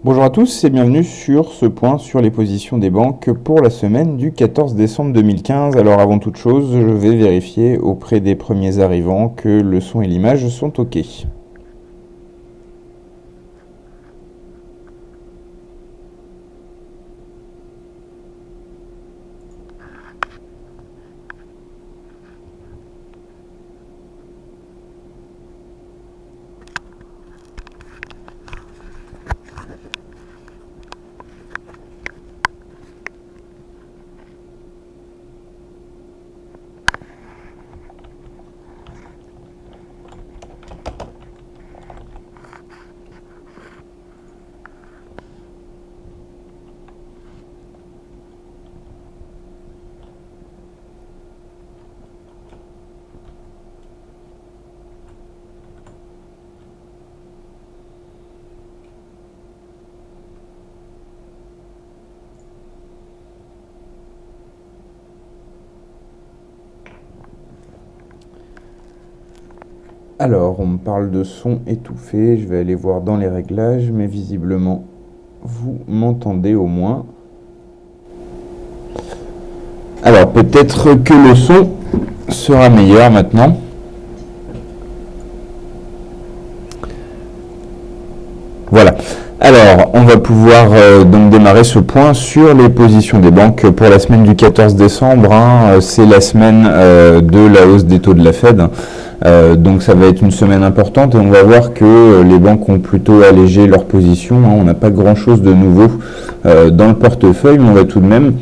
Bonjour à tous et bienvenue sur ce point sur les positions des banques pour la semaine du 14 décembre 2015. Alors avant toute chose, je vais vérifier auprès des premiers arrivants que le son et l'image sont OK. Alors, on me parle de son étouffé, je vais aller voir dans les réglages, mais visiblement, vous m'entendez au moins. Alors, peut-être que le son sera meilleur maintenant. Voilà. Alors, on va pouvoir donc démarrer ce point sur les positions des banques pour la semaine du 14 décembre. C'est la semaine de la hausse des taux de la Fed. Donc ça va être une semaine importante et on va voir que les banques ont plutôt allégé leur position. On n'a pas grand-chose de nouveau dans le portefeuille, mais on va tout de même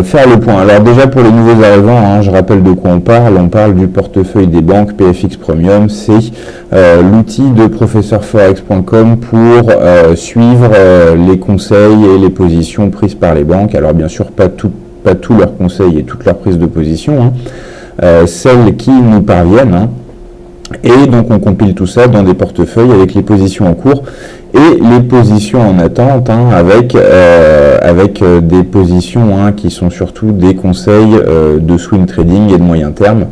faire le point. Alors déjà pour les nouveaux arrivants, je rappelle de quoi on parle du portefeuille des banques PFX Premium, c'est l'outil de professeurforex.com pour suivre les conseils et les positions prises par les banques. Alors bien sûr pas tous leurs conseils et toutes leurs prises de position, celles qui nous parviennent. Et donc on compile tout ça dans des portefeuilles avec les positions en cours et les positions en attente, avec des positions qui sont surtout des conseils de swing trading et de moyen terme.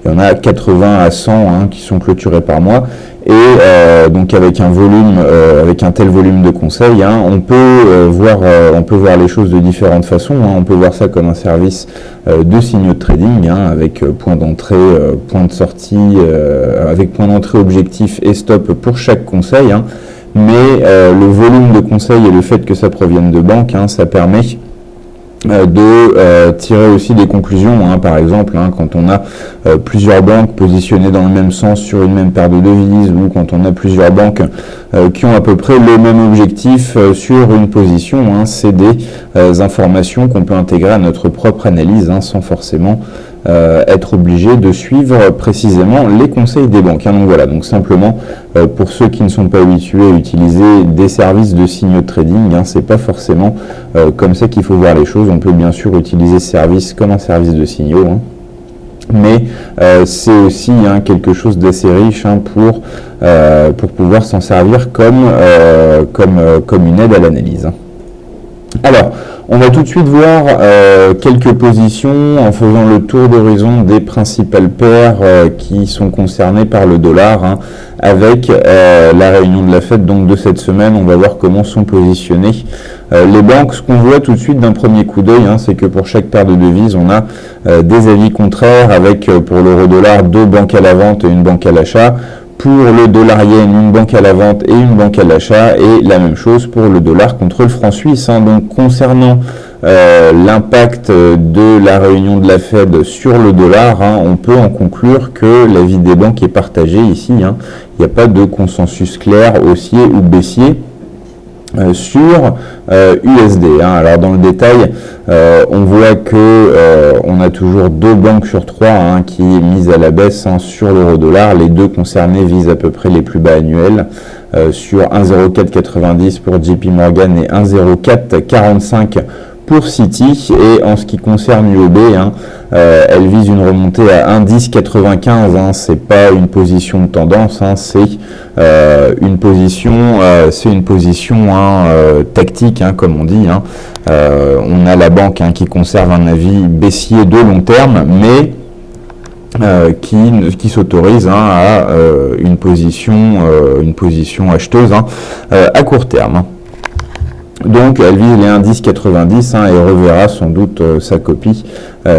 Il y en a 80 à 100 qui sont clôturés par mois. Et donc avec un tel volume de conseils, on peut voir les choses de différentes façons. On peut voir ça comme un service de signaux de trading, avec point d'entrée, point de sortie, avec point d'entrée objectif et stop pour chaque conseil. Mais le volume de conseils et le fait que ça provienne de banques, ça permet de tirer aussi des conclusions. Par exemple, quand on a plusieurs banques positionnées dans le même sens sur une même paire de devises, ou quand on a plusieurs banques qui ont à peu près le même objectif sur une position, c'est des informations qu'on peut intégrer à notre propre analyse sans forcément être obligé de suivre précisément les conseils des banques. Donc voilà, donc simplement pour ceux qui ne sont pas habitués à utiliser des services de signaux de trading, c'est pas forcément comme ça qu'il faut voir les choses. On peut bien sûr utiliser ce service comme un service de signaux, mais c'est aussi quelque chose d'assez riche pour pouvoir s'en servir comme une aide à l'analyse. Alors, on va tout de suite voir quelques positions en faisant le tour d'horizon des principales paires qui sont concernées par le dollar, avec la réunion de la Fed donc de cette semaine. On va voir comment sont positionnées les banques. Ce qu'on voit tout de suite d'un premier coup d'œil, c'est que pour chaque paire de devises, on a des avis contraires, avec pour l'euro-dollar 2 banques à la vente et une banque à l'achat. Pour le dollar yen, une banque à la vente et une banque à l'achat, et la même chose pour le dollar contre le franc suisse. Donc concernant l'impact de la réunion de la Fed sur le dollar, on peut en conclure que l'avis des banques est partagé ici. Il n'y a pas de consensus clair haussier ou baissier sur USD. Alors dans le détail, on voit que on a toujours 2 banques sur 3 qui est mise à la baisse sur l'euro-dollar. Les deux concernées visent à peu près les plus bas annuels sur 1,0490 pour JP Morgan et 1,0445 pour Citi. Et en ce qui concerne UOB, elle vise une remontée à 1,1095. C'est pas une position de tendance, c'est une position tactique, comme on dit. On a la banque qui conserve un avis baissier de long terme, mais qui s'autorise à une position acheteuse à court terme. Donc elle vise les indices 90 et reverra sans doute sa copie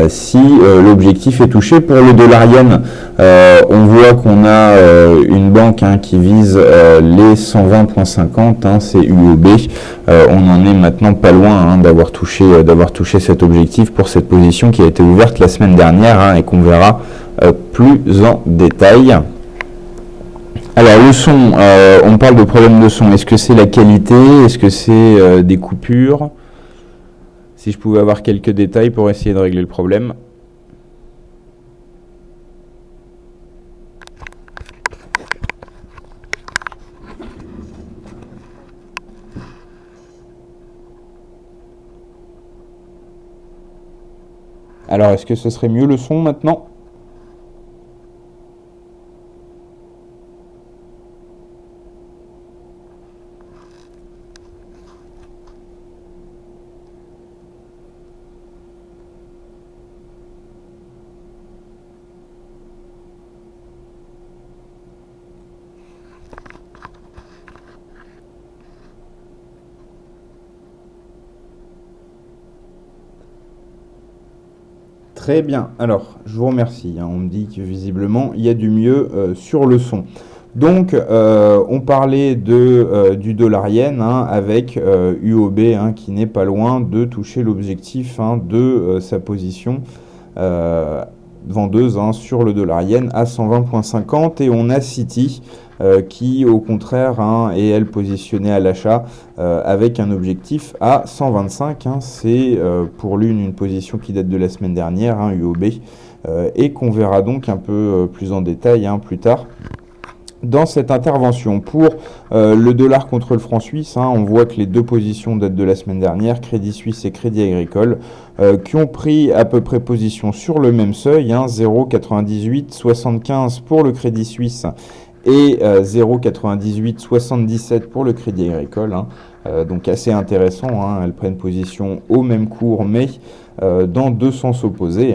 si l'objectif est touché. Pour le dollar yen, on voit qu'on a une banque qui vise les 120,50, c'est UOB. On en est maintenant pas loin d'avoir touché cet objectif pour cette position qui a été ouverte la semaine dernière et qu'on verra plus en détail. Alors le son, on parle de problème de son. Est-ce que c'est la qualité? Est-ce que c'est des coupures? Si je pouvais avoir quelques détails pour essayer de régler le problème. Alors est-ce que ce serait mieux le son maintenant? Très bien, alors je vous remercie, on me dit que visiblement il y a du mieux sur le son. Donc on parlait du dollar yen avec UOB qui n'est pas loin de toucher l'objectif de sa position vendeuse sur le dollar yen à 120,50 et on a Citi qui au contraire est elle positionnée à l'achat avec un objectif à 125. C'est pour l'une une position qui date de la semaine dernière, UOB, et qu'on verra donc un peu plus en détail plus tard dans cette intervention. Pour le dollar contre le franc suisse, on voit que les deux positions datent de la semaine dernière, Crédit Suisse et Crédit Agricole, qui ont pris à peu près position sur le même seuil, 0,9875 pour le Crédit Suisse et 0,9877 pour le Crédit Agricole. Donc assez intéressant, elles prennent position au même cours, mais dans deux sens opposés.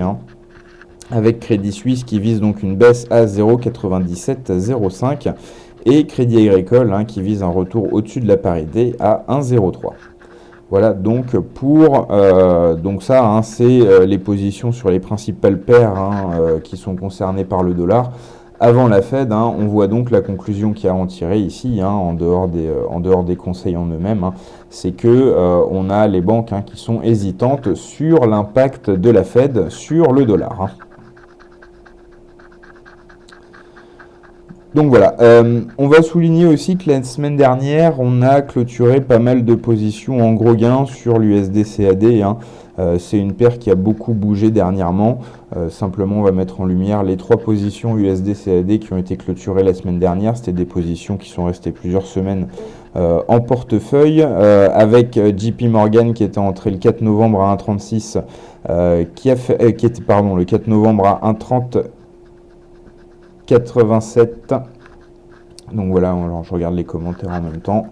Avec Crédit Suisse qui vise donc une baisse à 0,9705 et Crédit Agricole qui vise un retour au-dessus de la parité à 1,03. Voilà donc pour donc ça c'est les positions sur les principales paires qui sont concernées par le dollar. Avant la Fed, on voit donc la conclusion qu'il y a à en tirer ici, en dehors des conseils en eux-mêmes, c'est que on a les banques qui sont hésitantes sur l'impact de la Fed sur le dollar. Donc voilà, on va souligner aussi que la semaine dernière, on a clôturé pas mal de positions en gros gain sur l'USD CAD. C'est une paire qui a beaucoup bougé dernièrement. Simplement, on va mettre en lumière les trois positions USD CAD qui ont été clôturées la semaine dernière. C'était des positions qui sont restées plusieurs semaines en portefeuille, avec JP Morgan qui était entré le 4 novembre à 1,36, qui était le 4 novembre à 1,3087. Donc voilà, alors je regarde les commentaires en même temps.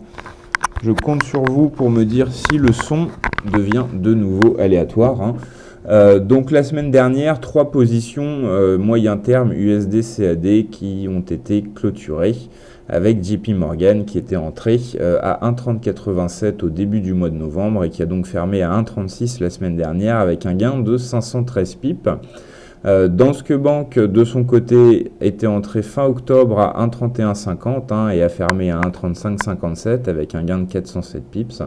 Je compte sur vous pour me dire si le son devient de nouveau aléatoire. Donc la semaine dernière, trois positions moyen terme USD CAD qui ont été clôturées avec JP Morgan qui était entré à 1,3087 au début du mois de novembre et qui a donc fermé à 1,36 la semaine dernière avec un gain de 513 pips. Danske Bank, de son côté, était entré fin octobre à 1,3150 et a fermé à 1,3557 avec un gain de 407 pips.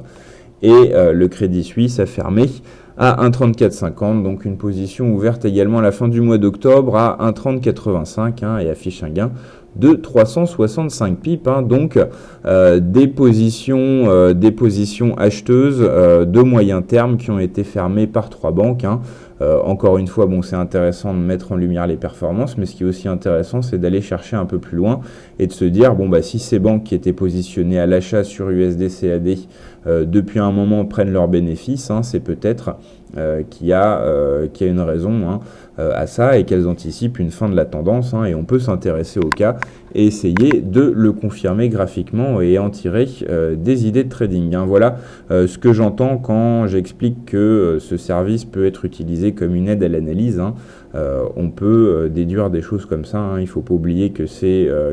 Et le Crédit Suisse a fermé à 1,3450, donc une position ouverte également à la fin du mois d'octobre à 1,3085 et affiche un gain de 365 pips. Donc des positions acheteuses de moyen terme qui ont été fermées par trois banques. Encore une fois, c'est intéressant de mettre en lumière les performances, mais ce qui est aussi intéressant, c'est d'aller chercher un peu plus loin et de se dire, si ces banques qui étaient positionnées à l'achat sur USD CAD depuis un moment prennent leurs bénéfices, c'est peut-être qu'il y a une raison à ça et qu'elles anticipent une fin de la tendance, et on peut s'intéresser au cas et essayer de le confirmer graphiquement et en tirer des idées de trading. Hein. Voilà ce que j'entends quand j'explique que ce service peut être utilisé comme une aide à l'analyse. Hein. On peut déduire des choses comme ça. Hein. Il ne faut pas oublier que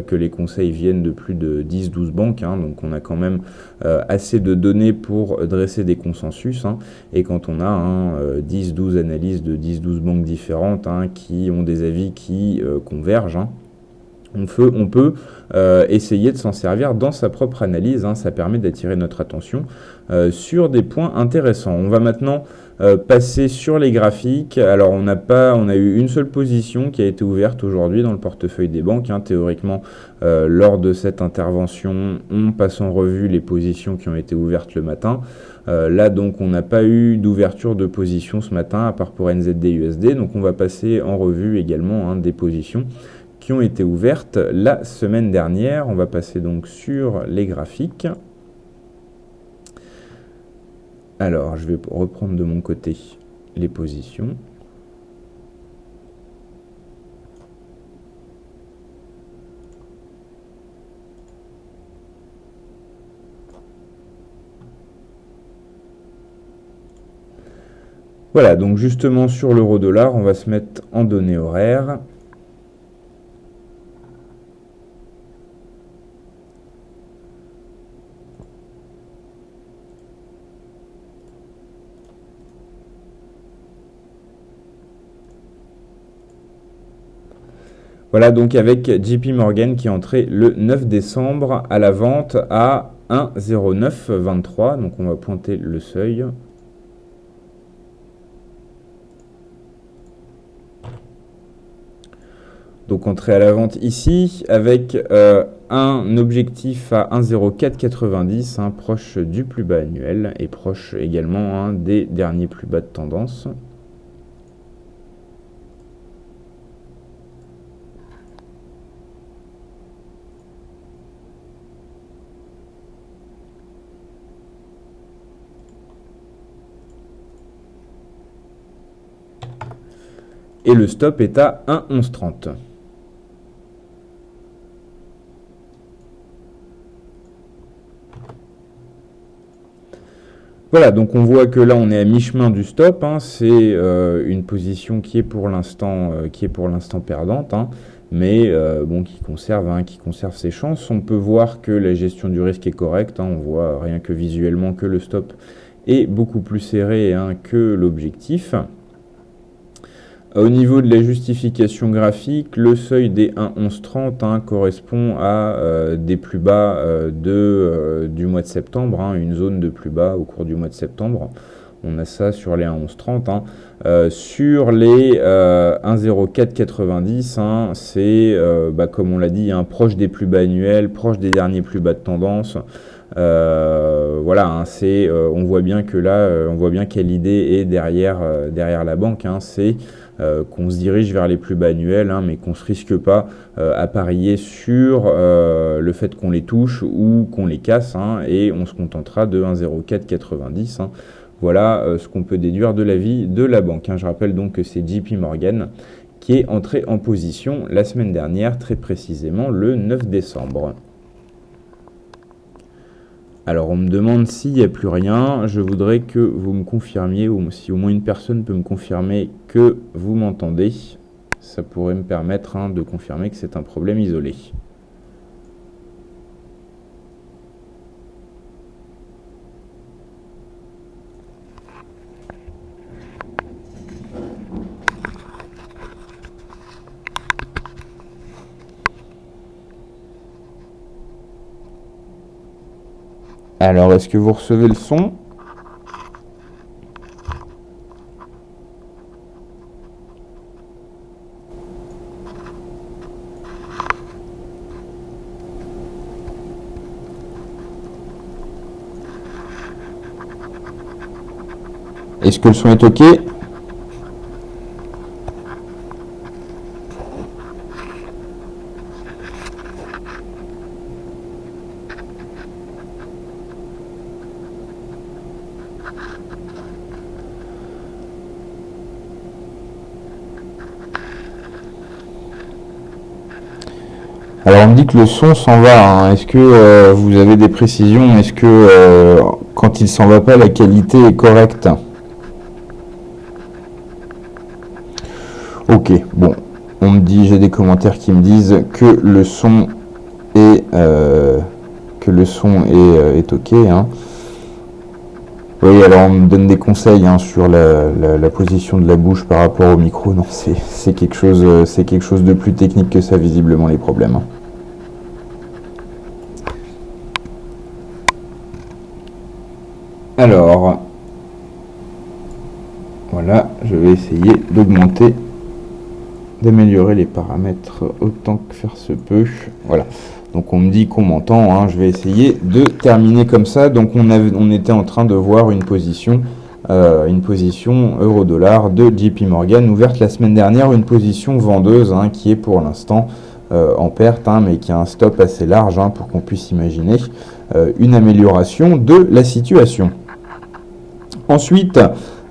que les conseils viennent de plus de 10-12 banques. Hein. Donc on a quand même assez de données pour dresser des consensus. Hein. Et quand on a 10-12 analyses de 10-12 banques différentes qui ont des avis qui convergent, on peut essayer de s'en servir dans sa propre analyse. Hein. Ça permet d'attirer notre attention sur des points intéressants. On va maintenant passer sur les graphiques. Alors on a eu une seule position qui a été ouverte aujourd'hui dans le portefeuille des banques. Hein. Théoriquement, lors de cette intervention, on passe en revue les positions qui ont été ouvertes le matin. Là donc on n'a pas eu d'ouverture de position ce matin à part pour NZD/USD. Donc on va passer en revue également des positions qui ont été ouvertes la semaine dernière. On va passer donc sur les graphiques. Alors, je vais reprendre de mon côté les positions. Voilà, donc justement sur l'euro-dollar, on va se mettre en données horaires. Voilà donc avec JP Morgan qui est entré le 9 décembre à la vente à 1,0923. Donc on va pointer le seuil. Donc entrée à la vente ici avec un objectif à 1,0490, proche du plus bas annuel et proche également des derniers plus bas de tendance. Et le stop est à 1,1130. Voilà, donc on voit que là on est à mi-chemin du stop. C'est une position qui est pour l'instant perdante, mais bon, qui conserve ses chances. On peut voir que la gestion du risque est correcte. On voit rien que visuellement que le stop est beaucoup plus serré que l'objectif. Au niveau de la justification graphique, le seuil des 1,1130 correspond à des plus bas du mois de septembre, une zone de plus bas au cours du mois de septembre. On a ça sur les 1,1130. Sur les 1,0490, c'est, comme on l'a dit, proche des plus bas annuels, proche des derniers plus bas de tendance. Voilà, on voit bien que là, on voit bien quelle idée est derrière la banque. C'est qu'on se dirige vers les plus bas annuels, mais qu'on ne se risque pas à parier sur le fait qu'on les touche ou qu'on les casse, et on se contentera de 1,0490. Voilà ce qu'on peut déduire de l'avis de la banque. Je rappelle donc que c'est JP Morgan qui est entré en position la semaine dernière, très précisément le 9 décembre. Alors on me demande s'il n'y a plus rien, je voudrais que vous me confirmiez, ou si au moins une personne peut me confirmer que vous m'entendez, ça pourrait me permettre de confirmer que c'est un problème isolé. Alors, est-ce que vous recevez le son ? Est-ce que le son est OK ? Alors on me dit que le son s'en va, hein. Est-ce que vous avez des précisions? Est-ce que quand il s'en va pas, la qualité est correcte? Ok, bon, on me dit, j'ai des commentaires qui me disent que le son est est ok, hein. Oui, alors on me donne des conseils, hein, sur la position de la bouche par rapport au micro. Non, c'est quelque chose de plus technique que ça, visiblement, les problèmes, hein. Alors, voilà, je vais essayer d'améliorer les paramètres autant que faire se peut. Voilà. Donc on me dit qu'on m'entend, hein. Je vais essayer de terminer comme ça. Donc on était en train de voir une position euro-dollar de JP Morgan ouverte la semaine dernière, une position vendeuse, hein, qui est pour l'instant en perte, hein, mais qui a un stop assez large, hein, pour qu'on puisse imaginer une amélioration de la situation. Ensuite,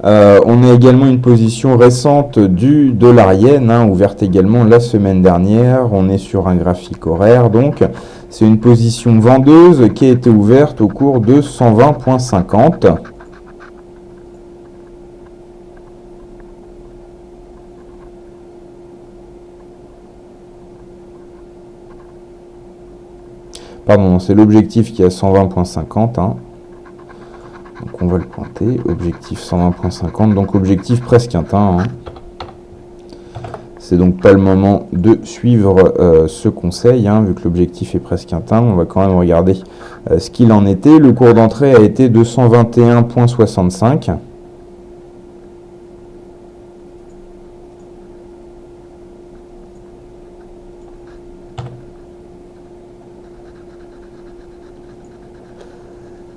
on a également une position récente du dollar-yen, hein, ouverte également la semaine dernière. On est sur un graphique horaire, donc c'est une position vendeuse qui a été ouverte au cours de 120,50. Pardon, c'est l'objectif qui est à 120,50, hein. Donc on va le pointer, objectif 120,50, donc objectif presque atteint, hein. C'est donc pas le moment de suivre ce conseil, hein, vu que l'objectif est presque atteint. On va quand même regarder ce qu'il en était. Le cours d'entrée a été de 121,65.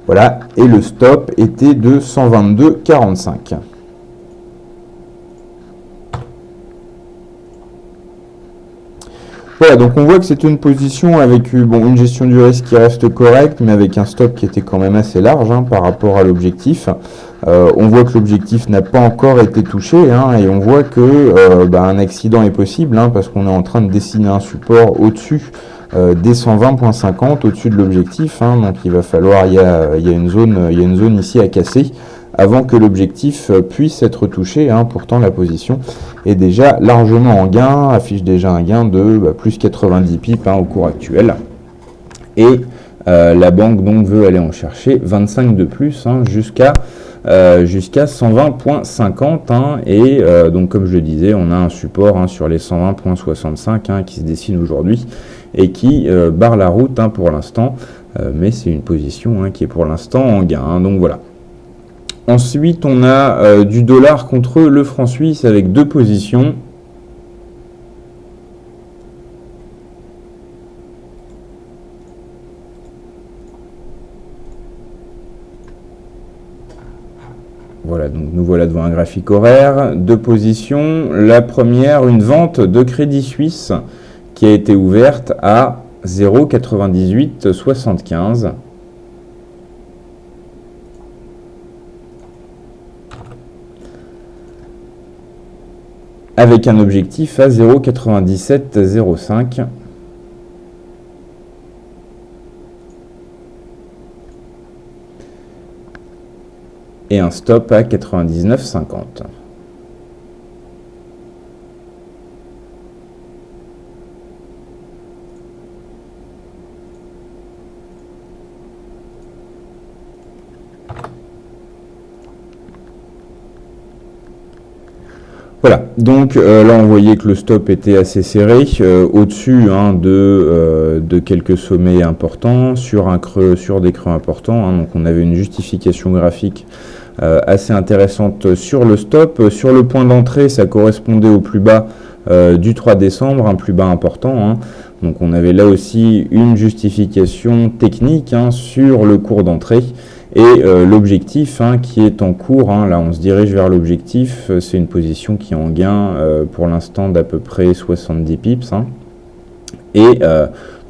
Voilà, et le stop était de 122,45. Voilà, donc on voit que c'est une position avec une gestion du risque qui reste correcte, mais avec un stop qui était quand même assez large, hein, par rapport à l'objectif. On voit que l'objectif n'a pas encore été touché, hein, et on voit que un accident est possible, hein, parce qu'on est en train de dessiner un support au-dessus des 120,50, au-dessus de l'objectif, hein. Donc il va falloir, il y a une zone ici à casser avant que l'objectif puisse être touché, hein. Pourtant la position est déjà largement en gain, affiche déjà un gain de plus 90 pips, hein, au cours actuel. Et la banque donc veut aller en chercher 25 de plus, hein, jusqu'à 120,50, hein, et donc comme je le disais, on a un support, hein, sur les 120,65, hein, qui se dessine aujourd'hui et qui barre la route, hein, pour l'instant, mais c'est une position, hein, qui est pour l'instant en gain, hein, donc voilà. Ensuite, on a du dollar contre le franc suisse avec deux positions. Voilà, donc nous voilà devant un graphique horaire. Deux positions. La première, une vente de Crédit Suisse qui a été ouverte à 0,9875. Avec un objectif à 0,9705. Et un stop à 99,50. Voilà, donc là on voyait que le stop était assez serré, au-dessus, hein, de quelques sommets importants, sur des creux importants, hein. Donc on avait une justification graphique assez intéressante sur le stop. Sur le point d'entrée, ça correspondait au plus bas du 3 décembre, un plus bas important, hein. Donc on avait là aussi une justification technique, hein, sur le cours d'entrée. Et l'objectif, hein, qui est en cours, hein, là on se dirige vers l'objectif, c'est une position qui est en gain pour l'instant d'à peu près 70 pips, hein. Et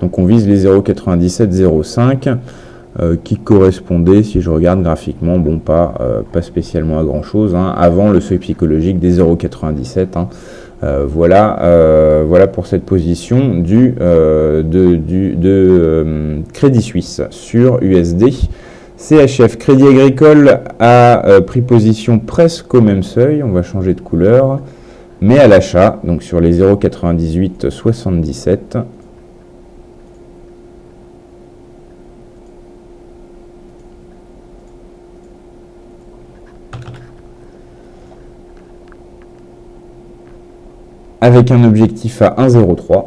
donc on vise les 0,9705 qui correspondait, si je regarde graphiquement, pas spécialement à grand chose, hein, avant le seuil psychologique des 0,97, hein. Voilà pour cette position de Crédit Suisse sur USD. CHF, Crédit Agricole a pris position presque au même seuil, on va changer de couleur, mais à l'achat, donc sur les 0,9877. Avec un objectif à 1,03.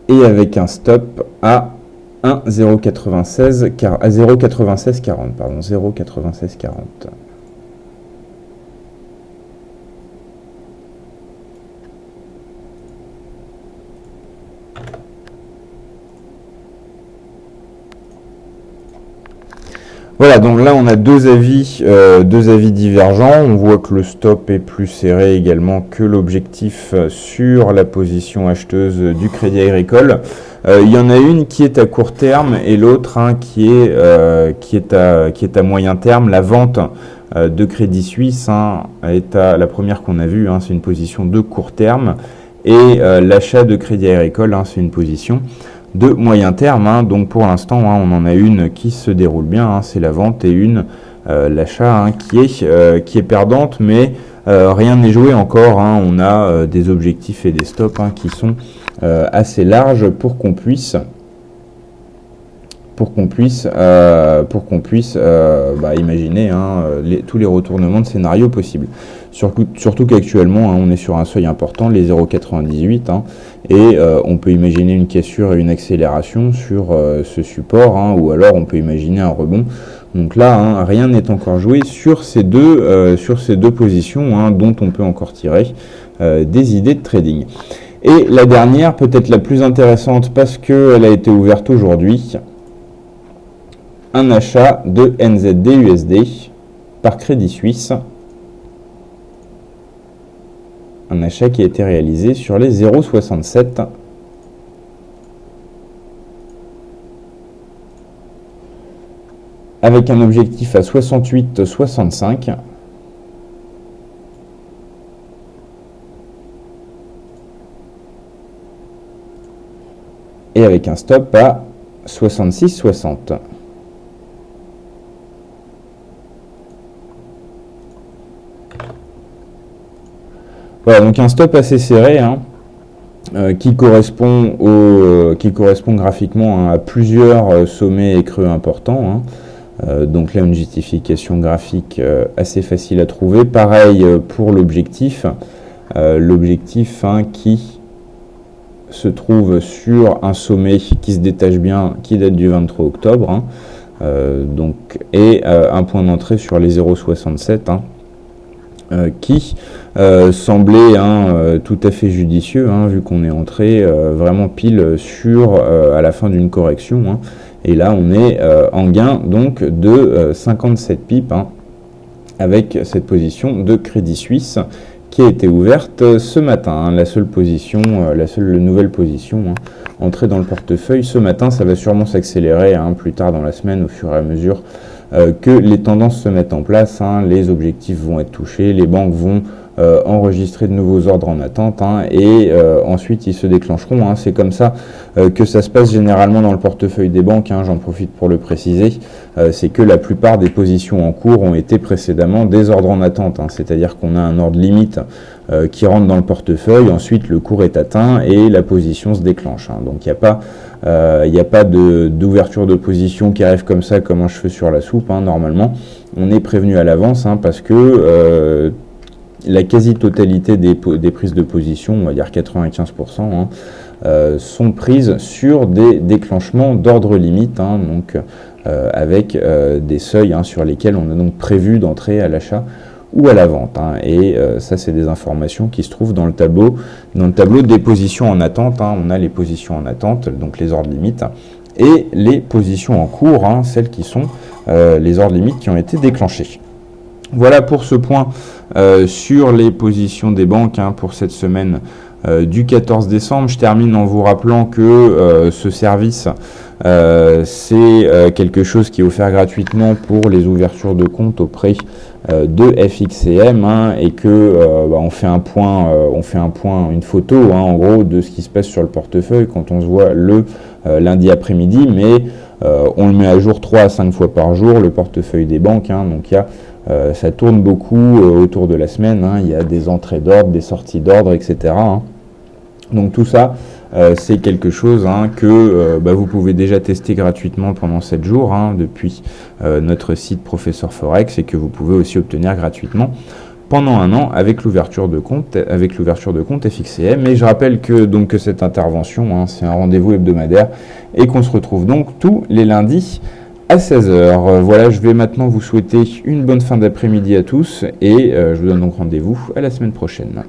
Et avec un stop à 0,9640, pardon, 0,9640. Voilà, donc là on a deux avis divergents. On voit que le stop est plus serré également que l'objectif sur la position acheteuse du Crédit Agricole. Il y en a une qui est à court terme et l'autre qui est à moyen terme. La vente de Crédit Suisse est la première qu'on a vue, c'est une position de court terme, et l'achat de Crédit Agricole, c'est une position de moyen terme. Donc pour l'instant, on en a une qui se déroule bien, c'est la vente, et l'achat qui est perdante, mais rien n'est joué encore. On a des objectifs et des stops qui sont assez larges pour qu'on puisse imaginer tous les retournements de scénarios possibles. Surtout qu'actuellement, on est sur un seuil important, les 0,98, et on peut imaginer une cassure et une accélération sur ce support, ou alors on peut imaginer un rebond. Donc là, rien n'est encore joué sur ces deux positions, dont on peut encore tirer des idées de trading. Et la dernière, peut-être la plus intéressante parce qu'elle a été ouverte aujourd'hui, un achat de NZD-USD par Crédit Suisse. Un achat qui a été réalisé sur les 0,67. Avec un objectif à 68,65. Et avec un stop à 66,60. Voilà, donc un stop assez serré, qui correspond graphiquement à plusieurs sommets et creux importants. Donc là, une justification graphique assez facile à trouver. Pareil pour l'objectif. L'objectif qui se trouve sur un sommet qui se détache bien, qui date du 23 octobre. Et un point d'entrée sur les 0,67. Qui semblait tout à fait judicieux, vu qu'on est entré vraiment pile à la fin d'une correction. Et là, on est en gain donc de 57 pips avec cette position de Crédit Suisse qui a été ouverte ce matin. La seule nouvelle position entrée dans le portefeuille ce matin. Ça va sûrement s'accélérer plus tard dans la semaine au fur et à mesure que les tendances se mettent en place, les objectifs vont être touchés, les banques vont enregistrer de nouveaux ordres en attente, et ensuite ils se déclencheront. C'est comme ça que ça se passe généralement dans le portefeuille des banques, j'en profite pour le préciser, c'est que la plupart des positions en cours ont été précédemment des ordres en attente, c'est-à-dire qu'on a un ordre limite qui rentre dans le portefeuille, ensuite le cours est atteint et la position se déclenche. Donc il n'y a pas d'ouverture de position qui arrive comme ça, comme un cheveu sur la soupe. Normalement, on est prévenu à l'avance, parce que la quasi-totalité des prises de position, on va dire 95%, sont prises sur des déclenchements d'ordre limite, avec des seuils sur lesquels on a donc prévu d'entrer à l'achat ou à la vente. Et ça, c'est des informations qui se trouvent dans le tableau des positions en attente. On a les positions en attente, donc les ordres limites, et les positions en cours, celles qui sont les ordres limites qui ont été déclenchés. Voilà pour ce point sur les positions des banques pour cette semaine du 14 décembre. Je termine en vous rappelant que ce service, c'est quelque chose qui est offert gratuitement pour les ouvertures de compte auprès de FXCM, hein, et que on fait un point, une photo, hein, en gros, de ce qui se passe sur le portefeuille quand on se voit le lundi après-midi, mais on le met à jour 3 à 5 fois par jour, le portefeuille des banques, hein, donc ça tourne beaucoup autour de la semaine, hein, il y a des entrées d'ordre, des sorties d'ordre, etc. Hein. Donc tout ça, c'est quelque chose, hein, que vous pouvez déjà tester gratuitement pendant 7 jours, hein, depuis notre site Professeur Forex, et que vous pouvez aussi obtenir gratuitement pendant un an avec l'ouverture de compte FXCM. Et je rappelle que cette intervention, hein, c'est un rendez-vous hebdomadaire et qu'on se retrouve donc tous les lundis à 16 h. Voilà, je vais maintenant vous souhaiter une bonne fin d'après-midi à tous et je vous donne donc rendez-vous à la semaine prochaine.